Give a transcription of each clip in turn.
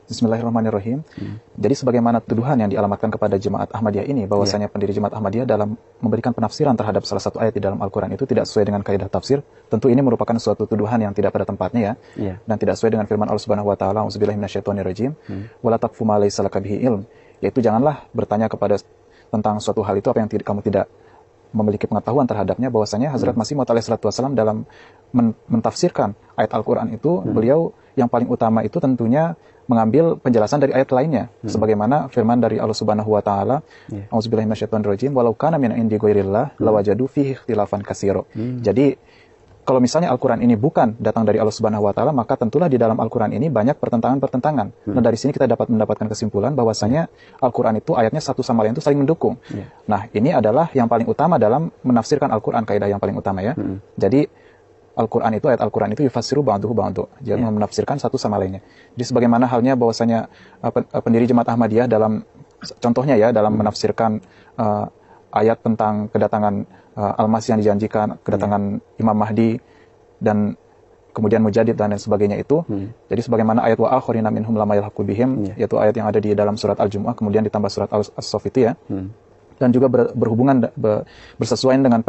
Bismillahirrahmanirrahim. Jadi sebagaimana tuduhan yang dialamatkan kepada Jemaat Ahmadiyah ini, bahwasanya pendiri Jemaat Ahmadiyah dalam memberikan penafsiran terhadap salah satu ayat di dalam Al-Quran itu tidak sesuai dengan kaidah tafsir, tentu ini merupakan suatu tuduhan yang tidak pada tempatnya ya, dan tidak sesuai dengan firman Allah Subhanahu wa taala, A'udzubillahi minasyaitonirrajim, wala taqfu ma laysa laka bihi ilm, yaitu janganlah bertanya kepada tentang suatu hal itu apa yang kamu tidak memiliki pengetahuan terhadapnya. Bahwasanya Hazrat Masih Maud alaihi salatu wasallam dalam mentafsirkan ayat Al-Quran itu, beliau yang paling utama itu tentunya mengambil penjelasan dari ayat lainnya, sebagaimana firman dari Allah Subhanahu wa taala, A'udzubillahi minasyaitonirrajim, walau kana min indi ghairillah lawajadu fihi ikhtilafan katsira. Jadi kalau misalnya Al-Quran ini bukan datang dari Allah Subhanahu wa taala, maka tentulah di dalam Al-Quran ini banyak pertentangan-pertentangan. Nah, dari sini kita dapat mendapatkan kesimpulan bahwasanya Al-Quran itu ayatnya satu sama lain itu saling mendukung. Nah, ini adalah yang paling utama dalam menafsirkan Al-Quran, kaidah yang paling utama ya. Jadi Al-Quran itu, ayat Al-Quran itu yufassiru ba'duhu ba'du, jadi menafsirkan satu sama lainnya. Jadi sebagaimana halnya bahwasanya pendiri Jemaat Ahmadiyah dalam contohnya ya, dalam menafsirkan ayat tentang kedatangan Al-Masih yang dijanjikan, kedatangan Imam Mahdi dan kemudian Mujadid dan lain sebagainya itu. Jadi sebagaimana ayat wa akharina minhum lama yalhaqu bihim, yaitu ayat yang ada di dalam surat Al-Jumu'ah kemudian ditambah surat As-Saff itu ya. Dan juga berhubungan bersesuaian dengan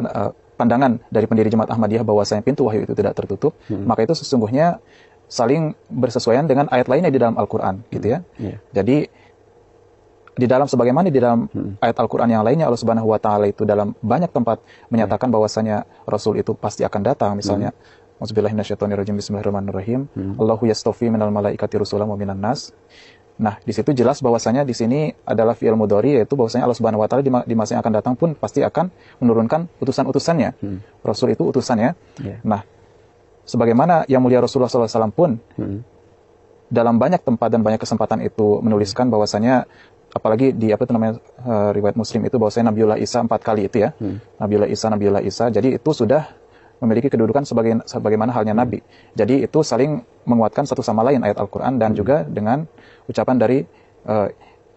pandangan dari pendiri Jemaat Ahmadiyah bahwasanya pintu wahyu itu tidak tertutup, maka itu sesungguhnya saling bersesuaian dengan ayat lainnya di dalam Al-Quran gitu ya. Jadi di dalam sebagaimana di dalam ayat Al-Quran yang lainnya, Allah Subhanahu wa taala itu dalam banyak tempat menyatakan bahwasanya Rasul itu pasti akan datang, misalnya A'udzubillahi minasyaitonirrajim, bismillahirrahmanirrahim, Allahu yastafi minal malaikati rusulan wa minan nas. Nah, di situ jelas bahwasanya di sini adalah fi'il mudhari, yaitu bahwasanya Allah Subhanahu wa taala di masa yang akan datang pun pasti akan menurunkan utusan-utusannya. Rasul itu utusannya. Nah, sebagaimana yang mulia Rasulullah SAW pun dalam banyak tempat dan banyak kesempatan itu menuliskan bahwasanya, apalagi di riwayat Muslim itu, bahwasanya Nabiullah Isa 4 kali itu ya. Nabiullah Isa. Jadi itu sudah memiliki kedudukan sebagaimana halnya Nabi. Jadi itu saling menguatkan satu sama lain ayat Al-Quran dan juga dengan ucapan dari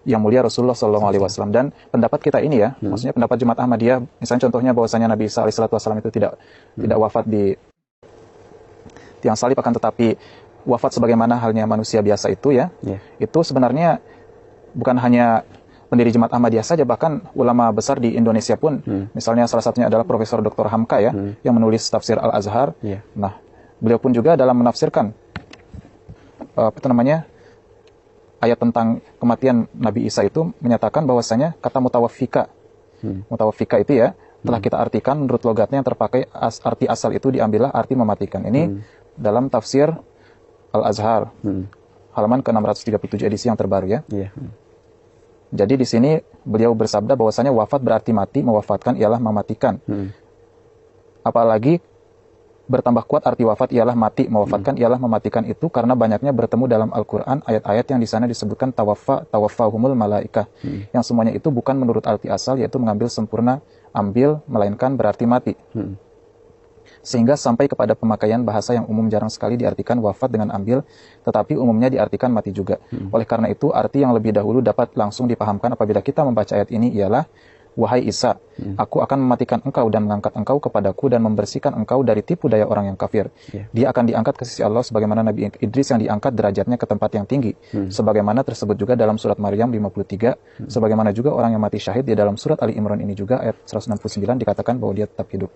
yang mulia Rasulullah SAW. Dan pendapat kita ini ya, maksudnya pendapat Jemaat Ahmadiyah, misalnya contohnya bahwasanya Nabi Isa alaihissalam itu tidak wafat di tiang salib, akan tetapi wafat sebagaimana halnya manusia biasa itu ya. Itu sebenarnya bukan hanya pendiri Jemaat Ahmadiyah saja, bahkan ulama besar di Indonesia pun, misalnya salah satunya adalah Profesor Dr. Hamka ya, yang menulis tafsir Al-Azhar. Nah, beliau pun juga dalam menafsirkan ayat tentang kematian Nabi Isa itu menyatakan bahwasanya kata mutawaffika itu ya, telah kita artikan menurut logatnya yang terpakai arti asal itu diambillah arti mematikan. Ini dalam tafsir Al-Azhar halaman ke-637 edisi yang terbaru ya. Jadi di sini beliau bersabda bahwasanya wafat berarti mati, mewafatkan ialah mematikan. Apalagi bertambah kuat arti wafat ialah mati, mewafatkan ialah mematikan itu karena banyaknya bertemu dalam Al-Quran ayat-ayat yang di sana disebutkan tawaffahumul malaikah, yang semuanya itu bukan menurut arti asal, yaitu mengambil sempurna, ambil, melainkan berarti mati. Sehingga sampai kepada pemakaian bahasa yang umum jarang sekali diartikan wafat dengan ambil, tetapi umumnya diartikan mati juga. Oleh karena itu, arti yang lebih dahulu dapat langsung dipahamkan apabila kita membaca ayat ini ialah, wahai Isa, aku akan mematikan engkau dan mengangkat engkau kepadaku dan membersihkan engkau dari tipu daya orang yang kafir. Dia akan diangkat ke sisi Allah sebagaimana Nabi Idris yang diangkat derajatnya ke tempat yang tinggi. Sebagaimana tersebut juga dalam surat Maryam 53, sebagaimana juga orang yang mati syahid di dalam surat Ali Imran ini juga ayat 169 dikatakan bahwa dia tetap hidup.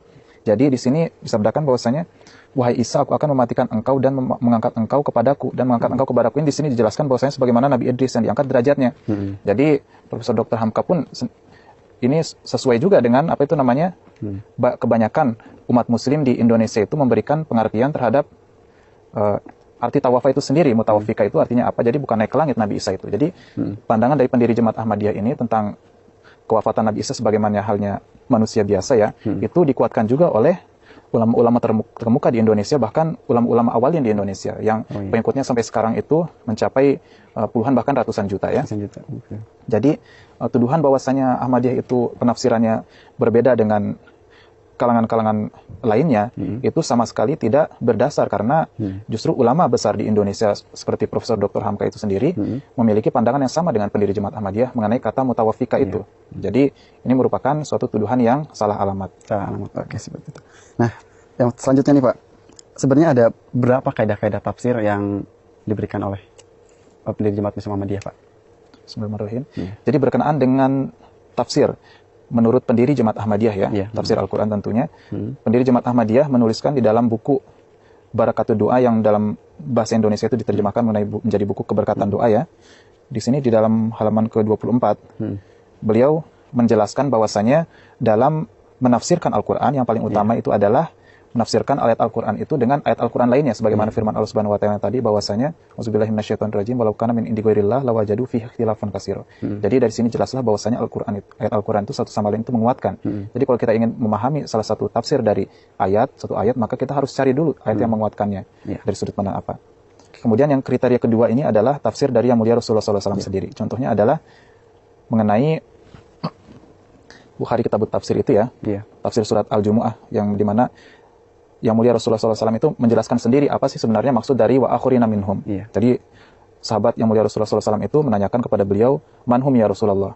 Jadi di sini disabdakan bahwasanya, wahai Isa, aku akan mematikan engkau dan mengangkat engkau kepadaku, dan mengangkat engkau kepadaku ini di sini dijelaskan bahwasanya sebagaimana Nabi Idris yang diangkat derajatnya. Jadi Profesor Dr. Hamka pun ini sesuai juga dengan kebanyakan umat muslim di Indonesia itu memberikan pengertian terhadap arti tawafa itu sendiri. Mutawafika itu artinya apa? Jadi bukan naik ke langit Nabi Isa itu. Jadi pandangan dari pendiri Jemaat Ahmadiyah ini tentang kewafatan Nabi Isa sebagaimana halnya manusia biasa ya, itu dikuatkan juga oleh ulama-ulama terkemuka di Indonesia, bahkan ulama-ulama awalnya di Indonesia yang pengikutnya sampai sekarang itu mencapai puluhan bahkan ratusan juta ya. Jadi tuduhan bahwasanya Ahmadiyah itu penafsirannya berbeda dengan kalangan-kalangan lainnya, itu sama sekali tidak berdasar, karena justru ulama besar di Indonesia seperti Profesor Dr. Hamka itu sendiri memiliki pandangan yang sama dengan pendiri Jemaat Ahmadiyah mengenai kata mutawaffika itu. Jadi ini merupakan suatu tuduhan yang salah alamat. Oke, seperti itu. Nah, yang selanjutnya nih Pak, sebenarnya ada berapa kaidah-kaidah tafsir yang diberikan oleh pendiri Jemaat Muslim Ahmadiyah, Pak? Bismillahirrahmanirrahim. Jadi berkenaan dengan tafsir menurut pendiri Jemaat Ahmadiyah ya, tafsir Al-Quran tentunya. Pendiri Jemaat Ahmadiyah menuliskan di dalam buku Barakatul Doa yang dalam bahasa Indonesia itu diterjemahkan menjadi buku Keberkatan Doa ya. Di sini di dalam halaman ke-24 beliau menjelaskan bahwasanya dalam menafsirkan Al-Quran yang paling utama itu adalah menafsirkan ayat Al-Quran itu dengan ayat Al-Quran lainnya sebagaimana firman Allah Subhanahu wa taala tadi bahwasanya auzubillahi minasyaitonirrajim walau kana min indi ghairillah lawajadu fihi ikhtilafan katsira. Jadi dari sini jelaslah bahwasanya ayat Al-Quran itu satu sama lain itu menguatkan. Jadi kalau kita ingin memahami salah satu tafsir dari satu ayat maka kita harus cari dulu ayat yang menguatkannya dari sudut pandang apa. Kemudian yang kriteria kedua ini adalah tafsir dari Yang Mulia Rasulullah SAW sendiri. Contohnya adalah mengenai Bukhari Kitabut Tafsir itu ya, tafsir surat Al-Jumu'ah yang dimana Yang Mulia Rasulullah SAW itu menjelaskan sendiri apa sih sebenarnya maksud dari wa akhirina minhum. Jadi sahabat Yang Mulia Rasulullah SAW itu menanyakan kepada beliau, manhum ya Rasulullah.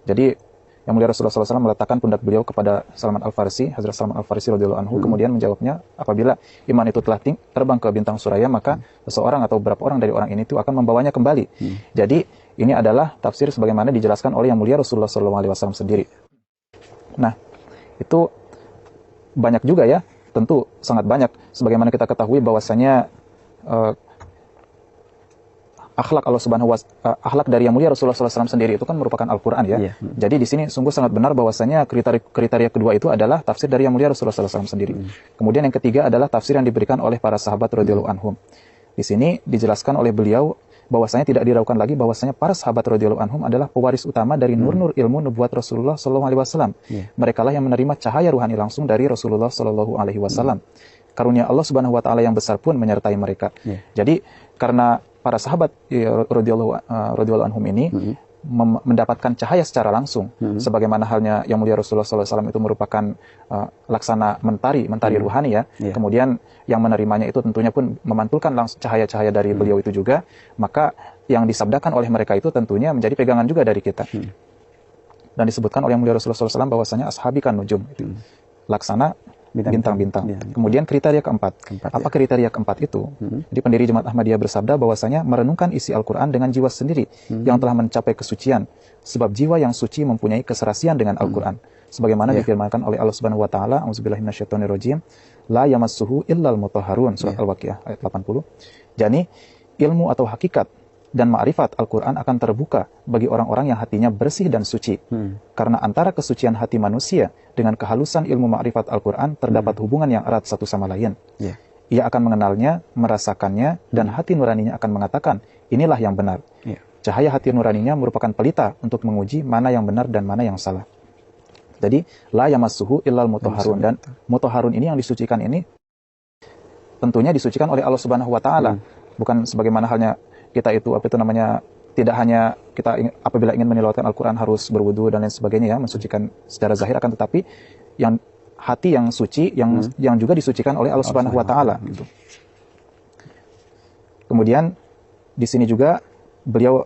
Jadi Yang Mulia Rasulullah SAW meletakkan pundak beliau kepada Salman Al-Farisi, Hazrat Salman Al-Farisi radhiyallahu anhu, kemudian menjawabnya, apabila iman itu telah terbang ke bintang suraya, maka seseorang atau beberapa orang dari orang ini itu akan membawanya kembali. Jadi ini adalah tafsir sebagaimana dijelaskan oleh Yang Mulia Rasulullah SAW sendiri. Nah, itu banyak juga ya, tentu sangat banyak. Sebagaimana kita ketahui bahwasanya akhlak Allah Subhanahu wa akhlak dari Yang Mulia Rasulullah SAW sendiri itu kan merupakan Al-Quran ya. Jadi di sini sungguh sangat benar bahwasanya kriteria kedua itu adalah tafsir dari Yang Mulia Rasulullah SAW sendiri. Kemudian yang ketiga adalah tafsir yang diberikan oleh para sahabat radhiyallahu anhum. Di sini dijelaskan oleh beliau bahwasanya tidak diragukan lagi bahwasanya para sahabat radhiyallahu anhum adalah pewaris utama dari nur-nur ilmu nubuat Rasulullah SAW. Mereka lah yang menerima cahaya ruhani langsung dari Rasulullah SAW. Karunia Allah Subhanahu wa taala yang besar pun menyertai mereka. Jadi karena para sahabat radhiyallahu anhum ini mendapatkan cahaya secara langsung, sebagaimana halnya Yang Mulia Rasulullah SAW itu merupakan laksana mentari ruhani ya. Kemudian yang menerimanya itu tentunya pun memantulkan langsung cahaya-cahaya dari beliau itu juga, maka yang disabdakan oleh mereka itu tentunya menjadi pegangan juga dari kita. Dan disebutkan oleh Yang Mulia Rasulullah SAW bahwasanya ashabi kan nujum, itu laksana bintang-bintang. Kemudian kriteria keempat. Apa kriteria keempat itu? Jadi pendiri Jemaat Ahmadiyah bersabda bahwasanya merenungkan isi Al-Quran dengan jiwa sendiri yang telah mencapai kesucian. Sebab jiwa yang suci mempunyai keserasian dengan Al-Quran. Sebagaimana difirmankan oleh Allah Subhanahu wa taala, auzubillahi minasyaitonirrajim, la yamassuhu illal mutahharun, surat Al-Waqiah ayat 80. Jadi ilmu atau hakikat dan ma'rifat Al-Quran akan terbuka bagi orang-orang yang hatinya bersih dan suci. Karena antara kesucian hati manusia dengan kehalusan ilmu ma'rifat Al-Quran terdapat hubungan yang erat satu sama lain. Ia akan mengenalnya, merasakannya, dan hati nuraninya akan mengatakan, inilah yang benar. Cahaya hati nuraninya merupakan pelita untuk menguji mana yang benar dan mana yang salah. Jadi, la yamassuhu illal mutahharun. Dan mutahharun ini yang disucikan ini, tentunya disucikan oleh Allah Subhanahu wa taala. Bukan sebagaimana halnya kita itu tidak hanya kita apabila ingin menilawatkan Al-Quran harus berwudu dan lain sebagainya ya, mensucikan secara zahir, akan tetapi yang hati yang suci yang juga disucikan oleh Allah Subhanahu wa taala gitu. Kemudian di sini juga beliau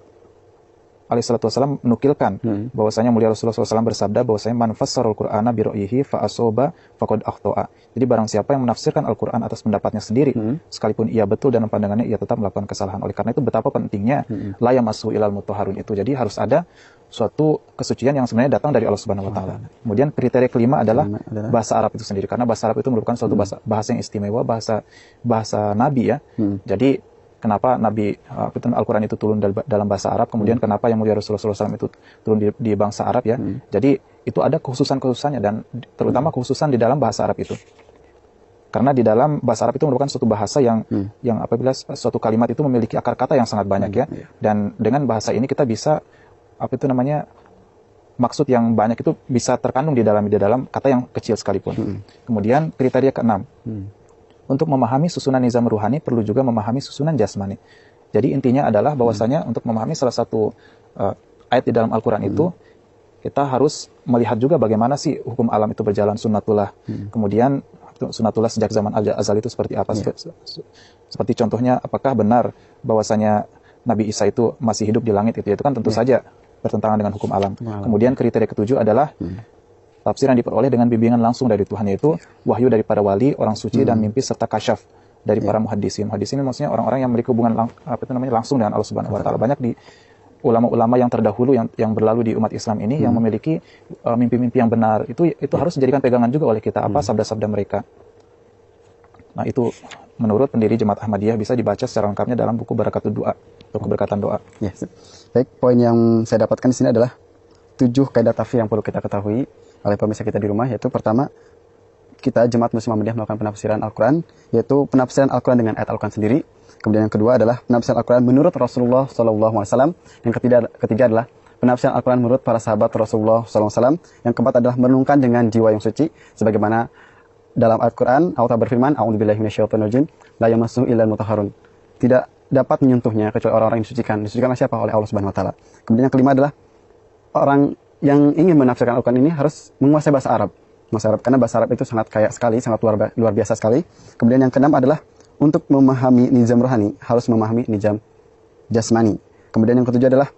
alaihissalatu wassalam menukilkan bahwasanya Mulia Rasulullah SAW bersabda bahwasanya man fassarul Qur'ana bi ra'yihi fa asoba faqad akhta'a. Jadi barang siapa yang menafsirkan Al-Qur'an atas pendapatnya sendiri, sekalipun ia betul dalam pandangannya, ia tetap melakukan kesalahan. Oleh karena itu betapa pentingnya la yamassu ilal mutahharun itu. Jadi harus ada suatu kesucian yang sebenarnya datang dari Allah Subhanahu wa taala. Kemudian kriteria kelima adalah bahasa Arab itu sendiri, karena bahasa Arab itu merupakan suatu bahasa yang istimewa, bahasa nabi ya. Jadi kenapa Nabi Al-Quran itu turun dalam bahasa Arab, kemudian kenapa Yang Mulia Rasulullah SAW itu turun di bangsa Arab ya. Jadi itu ada kekhususan-kekhususannya, dan terutama kekhususan di dalam bahasa Arab itu. Karena di dalam bahasa Arab itu merupakan suatu bahasa yang apabila suatu kalimat itu memiliki akar kata yang sangat banyak ya. Dan dengan bahasa ini kita bisa maksud yang banyak itu bisa terkandung di dalam kata yang kecil sekalipun. Kemudian kriteria keenam. Untuk memahami susunan nizam ruhani perlu juga memahami susunan jasmani. Jadi intinya adalah bahwasanya untuk memahami salah satu ayat di dalam Al-Quran itu, kita harus melihat juga bagaimana sih hukum alam itu berjalan, sunnatullah. Kemudian sunnatullah sejak zaman azal itu seperti apa? Seperti contohnya, apakah benar bahwasanya Nabi Isa itu masih hidup di langit itu kan tentu saja bertentangan dengan hukum alam. Kemudian kriteria ketujuh adalah tafsir yang diperoleh dengan bimbingan langsung dari Tuhan, yaitu wahyu dari para wali, orang suci, dan mimpi serta kasyaf. dari para muhaddisin. Muhaddisin maksudnya orang-orang yang memiliki hubungan langsung dengan Allah Subhanahu wa taala. Banyak di ulama-ulama yang terdahulu yang berlalu di umat Islam ini yang memiliki mimpi-mimpi yang benar. Itu harus dijadikan pegangan juga oleh kita, apa sabda-sabda mereka. Nah, itu menurut pendiri Jemaat Ahmadiyah bisa dibaca secara lengkapnya dalam buku Barakatud Doa, atau keberkatan doa. Ya, baik, poin yang saya dapatkan di sini adalah 7 kaidah tafsir yang perlu kita ketahui oleh pemirsa kita di rumah, yaitu pertama, kita Jemaat Muslim Ahmadiyah melakukan penafsiran Al-Quran, yaitu penafsiran Al-Quran dengan ayat Al-Quran sendiri. Kemudian yang kedua adalah penafsiran Al-Quran menurut Rasulullah SAW. Yang ketiga adalah penafsiran Al-Quran menurut para sahabat Rasulullah SAW. Yang keempat adalah merenungkan dengan jiwa yang suci, sebagaimana dalam Al-Quran Allah berfirman, A'udzubillahi minasyaitonirrajim, la yamassuhu illal mutahharun. Tidak dapat menyentuhnya kecuali orang-orang yang disucikan. Disucikan oleh siapa? Oleh Allah Subhanahu wa taala. Kemudian yang kelima adalah orang yang ingin menafsirkan Al-Quran ini harus menguasai bahasa Arab. Karena bahasa Arab itu sangat kaya sekali, sangat luar biasa sekali. Kemudian yang keenam adalah untuk memahami nizam rohani harus memahami nizam jasmani. Kemudian yang ketujuh adalah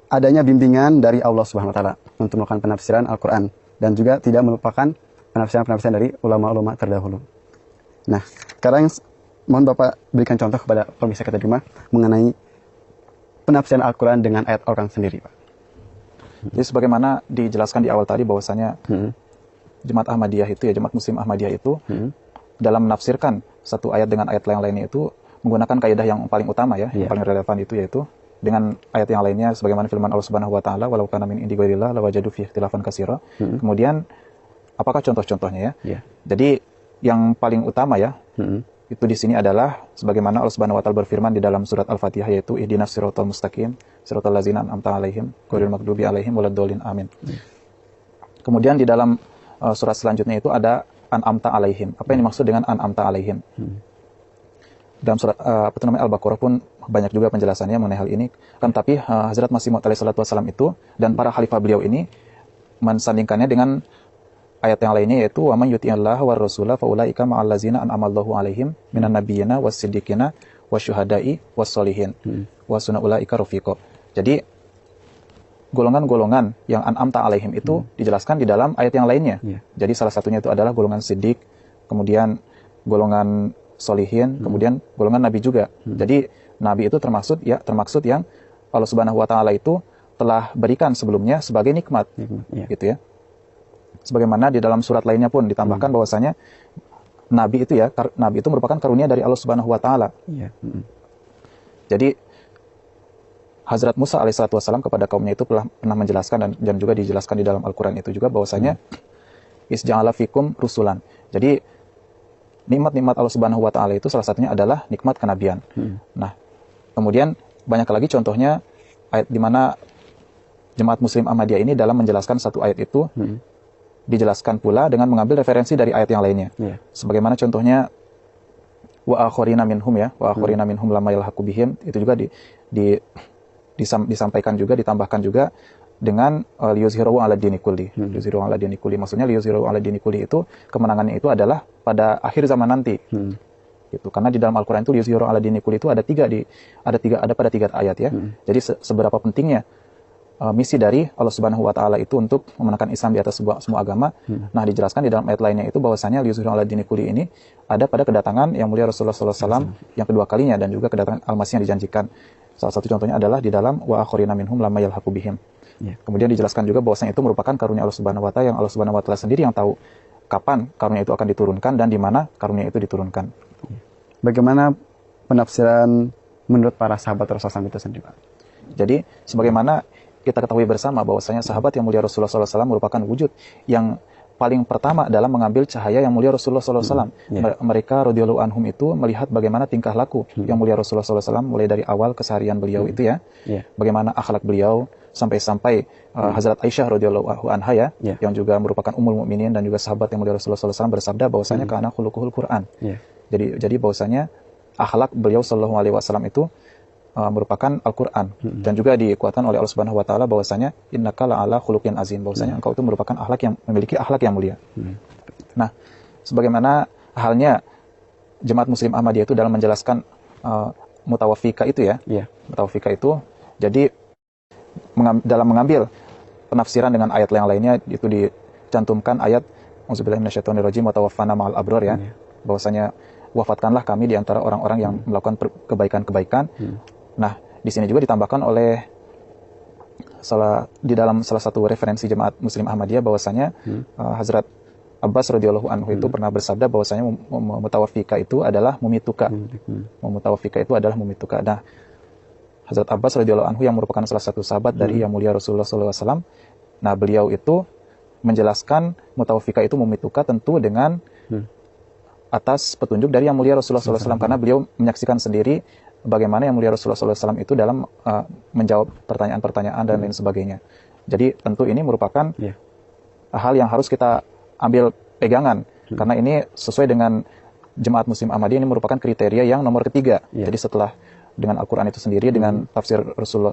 adanya bimbingan dari Allah Subhanahu wa taala untuk melakukan penafsiran Al-Quran, dan juga tidak melupakan penafsiran dari ulama-ulama terdahulu. Nah, sekarang mohon Bapak berikan contoh kepada pemirsa kita di rumah mengenai penafsiran Al-Quran dengan ayat Al-Quran sendiri, Pak. Jadi sebagaimana dijelaskan di awal tadi bahwasanya Jemaat Ahmadiyah itu, Jemaat Muslim Ahmadiyah itu dalam menafsirkan satu ayat dengan ayat yang lainnya itu menggunakan kaidah yang paling utama yang paling relevan itu, yaitu dengan ayat yang lainnya sebagaimana firman Allah Subhanahu wa taala, walau kana min indi ghairillah lawajadu fihi ikhtilafan katsira. Kemudian apakah contoh-contohnya ya? Jadi yang paling utama itu di sini adalah sebagaimana Allah Subhanahu wa taala berfirman di dalam surat Al-Fatihah, yaitu ihdinas siratal mustaqim siratal ladzina an'amta 'alaihim ghairil maghdubi 'alaihim waladdallin amin. Kemudian di dalam surat selanjutnya itu ada an'amta 'alaihim. Apa yang dimaksud dengan an'amta 'alaihim? Dalam surat Al-Baqarah pun banyak juga penjelasannya mengenai hal ini. Kan tapi Hazrat Masih Maud alaihi salatu wasallam itu dan para khalifah beliau ini mensandingkannya dengan ayat yang lainnya, yaitu wa man yuti'illah war rasula fa ulaika ma'al ladzina an'amallahu 'alaihim minan nabiyyina was-siddiqina wasyuhada'i was-sholihin wa sunna ulaika rafiqa. Jadi golongan-golongan yang an'amta 'alaihim itu dijelaskan di dalam ayat yang lainnya. Jadi salah satunya itu adalah golongan siddiq, kemudian golongan sholihin, kemudian golongan nabi juga. Jadi nabi itu termaksud yang Allah Subhanahu wa taala itu telah berikan sebelumnya sebagai nikmat. Gitu ya. Sebagaimana di dalam surat lainnya pun ditambahkan bahwasanya nabi itu merupakan karunia dari Allah Subhanahu wa taala. Jadi Hazrat Musa alaihissalatu wassalam kepada kaumnya itu pernah menjelaskan dan juga dijelaskan di dalam Al-Qur'an itu juga bahwasanya isja'ala fikum rusulan. Jadi nikmat-nikmat Allah Subhanahu wa taala itu salah satunya adalah nikmat kenabian. Nah, kemudian banyak lagi contohnya ayat di mana Jemaat Muslim Ahmadiyah ini dalam menjelaskan satu ayat itu dijelaskan pula dengan mengambil referensi dari ayat yang lainnya. Sebagaimana contohnya wa akharina minhum lama yalhaqu bihim, itu juga disampaikan juga, ditambahkan juga dengan liyuzhiru ala dini kulli. Liyuzhiru ala dini kulli, maksudnya liyuzhiru ala dini kulli itu kemenangannya itu adalah pada akhir zaman nanti. Gitu. Karena di dalam Al-Qur'an itu liyuzhiru ala dini kulli itu ada pada tiga ayat ya. Jadi seberapa pentingnya misi dari Allah Subhanahu wa taala itu untuk memenangkan Islam di atas semua agama. Nah, dijelaskan di dalam ayat lainnya itu bahwasanya liyuzhiru ala dini kulli ini ada pada kedatangan yang mulia Rasulullah sallallahu alaihi wasallam yang kedua kalinya, dan juga kedatangan Al-Masih yang dijanjikan. Salah satu contohnya adalah di dalam wa akharina minhum lamma yalhaqu bihim. Kemudian dijelaskan juga bahwasanya itu merupakan karunia Allah Subhanahu wa taala yang Allah Subhanahu wa taala sendiri yang tahu kapan karunia itu akan diturunkan dan di mana karunia itu diturunkan. Bagaimana penafsiran menurut para sahabat Rasulullah SAW itu sendiri, Pak? Jadi sebagaimana kita ketahui bersama bahwasanya sahabat yang mulia Rasulullah SAW merupakan wujud yang paling pertama dalam mengambil cahaya yang mulia Rasulullah SAW. Mereka radhiyallahu anhum itu melihat bagaimana tingkah laku yang mulia Rasulullah SAW mulai dari awal keseharian beliau itu ya. Bagaimana akhlak beliau sampai Hazrat Aisyah radhiyallahu anha yang juga merupakan ummul mukminin dan juga sahabat yang mulia Rasulullah SAW bersabda bahwasanya kana khuluquhul Quran. Jadi bahwasanya akhlak beliau sallallahu alaihi wasallam itu merupakan Al-Quran. Dan juga dikuatkan oleh Allah Subhanahu wa taala bahwasanya innaka la'ala khuluqin azim, bahwasanya engkau itu merupakan memiliki akhlak yang mulia. Nah, sebagaimana halnya Jemaat Muslim Ahmadiyah itu dalam menjelaskan mutawafika itu ya. Mutawafika itu jadi dalam mengambil penafsiran dengan ayat yang lainnya itu dicantumkan ayat auzubillahi minasyaitonirrajim wa tawaffana ma'al abrar ya. Bahwasanya wafatkanlah kami di antara orang-orang yang melakukan kebaikan-kebaikan. Nah, di sini juga ditambahkan oleh di dalam salah satu referensi Jemaat Muslim Ahmadiyah bahwasanya Hazrat Abbas radhiyallahu anhu itu pernah bersabda bahwasanya mutawafika itu adalah mumituka. Mutawafika itu adalah mumituka. Nah, Hazrat Abbas radhiyallahu anhu yang merupakan salah satu sahabat dari Yang Mulia Rasulullah SAW. Nah, beliau itu menjelaskan mutawafika itu mumituka tentu dengan atas petunjuk dari Yang Mulia Rasulullah SAW, karena beliau menyaksikan sendiri bagaimana Yang Mulia Rasulullah SAW itu dalam menjawab pertanyaan-pertanyaan dan lain sebagainya. Jadi tentu ini merupakan hal yang harus kita ambil pegangan, karena ini sesuai dengan Jemaat Muslim Ahmadiyah, ini merupakan kriteria yang nomor ketiga. Jadi setelah dengan Al-Quran itu sendiri, dengan tafsir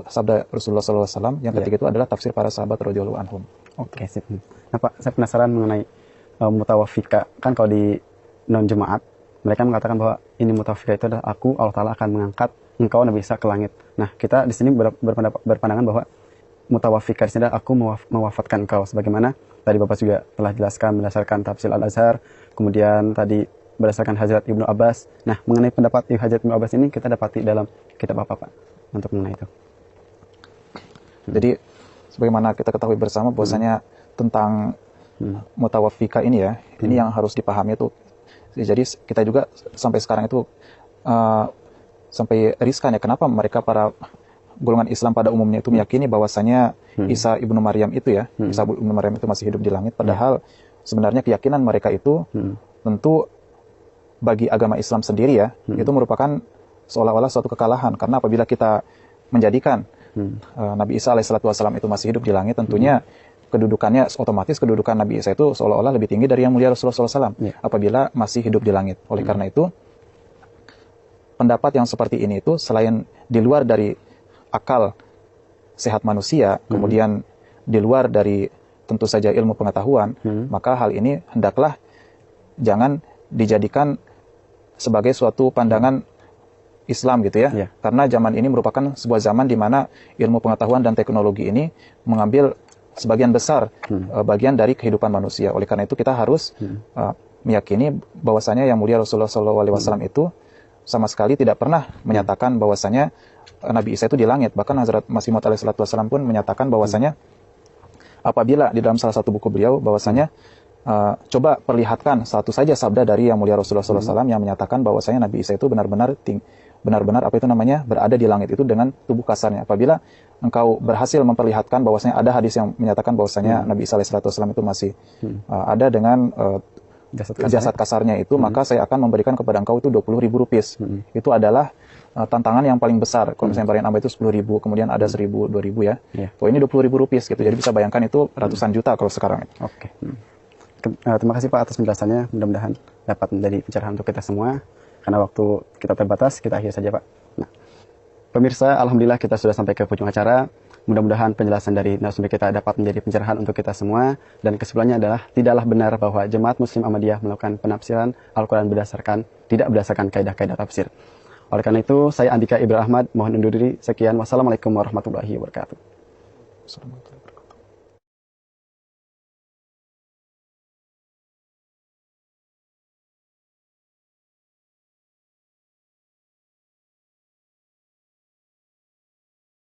sabda Rasulullah SAW, yang ketiga itu adalah tafsir para sahabat radhiyallahu anhum. Oke, sip. Nah Pak, saya penasaran mengenai mutawafika. Kan kalau di non-jemaat, mereka mengatakan bahwa ini mutawafika itu adalah aku, Allah Ta'ala akan mengangkat engkau Nabi Isa ke langit. Nah, kita di sini berpandangan bahwa mutawafika di sini adalah aku mewafatkan engkau. Sebagaimana tadi Bapak juga telah jelaskan berdasarkan tafsir Al-Azhar, kemudian tadi berdasarkan Hazrat Ibnu Abbas. Nah, mengenai pendapat Hazrat Ibnu Abbas ini kita dapati dalam kitab apa Pak untuk mengenai itu? Jadi, sebagaimana kita ketahui bersama bahwasanya tentang mutawafika ini ya, ini yang harus dipahami itu. Jadi kita juga sampai sekarang itu sampai riskan ya, kenapa mereka para golongan Islam pada umumnya itu meyakini bahwasanya Isa ibnu Maryam itu ya, Isa ibnu Maryam itu masih hidup di langit, padahal sebenarnya keyakinan mereka itu tentu bagi agama Islam sendiri ya, itu merupakan seolah-olah suatu kekalahan, karena apabila kita menjadikan Nabi Isa alaihissalam itu masih hidup di langit, tentunya kedudukannya otomatis kedudukan Nabi Isa itu seolah-olah lebih tinggi dari Yang Mulia Rasulullah SAW apabila masih hidup di langit. Oleh karena itu, pendapat yang seperti ini itu selain di luar dari akal sehat manusia, kemudian di luar dari tentu saja ilmu pengetahuan, maka hal ini hendaklah jangan dijadikan sebagai suatu pandangan Islam gitu ya. Karena zaman ini merupakan sebuah zaman di mana ilmu pengetahuan dan teknologi ini mengambil sebagian besar bagian dari kehidupan manusia. Oleh karena itu kita harus meyakini bahwasanya Yang Mulia Rasulullah SAW itu sama sekali tidak pernah menyatakan bahwasanya Nabi Isa itu di langit. Bahkan Hazrat Masih Maud alaihissalam pun menyatakan bahwasanya apabila di dalam salah satu buku beliau bahwasanya coba perlihatkan satu saja sabda dari Yang Mulia Rasulullah SAW yang menyatakan bahwasanya Nabi Isa itu benar-benar apa itu namanya berada di langit itu dengan tubuh kasarnya. Apabila engkau berhasil memperlihatkan bahwasanya ada hadis yang menyatakan bahwasanya Nabi Isa alaihissalam itu masih ada dengan jasad kasarnya itu, maka saya akan memberikan kepada engkau itu 20.000 rupiah. Itu adalah tantangan yang paling besar. Kalau misalnya varian Amba itu 10.000, kemudian ada 1.000, 2.000 ya. Oh, ini 20.000 rupiah gitu. Jadi bisa bayangkan itu ratusan juta kalau sekarang. Oke. Terima kasih Pak atas penjelasannya. Mudah-mudahan dapat menjadi pencerahan untuk kita semua. Karena waktu kita terbatas, kita akhiri saja Pak. Nah, pemirsa, alhamdulillah kita sudah sampai ke ujung acara. Mudah-mudahan penjelasan dari narasumber kita dapat menjadi pencerahan untuk kita semua. Dan kesimpulannya adalah tidaklah benar bahwa Jemaat Muslim Ahmadiyah melakukan penafsiran Al-Quran tidak berdasarkan kaidah-kaidah tafsir. Oleh karena itu, saya Andika Ibrahim Ahmad mohon undur diri. Sekian, wassalamualaikum warahmatullahi wabarakatuh.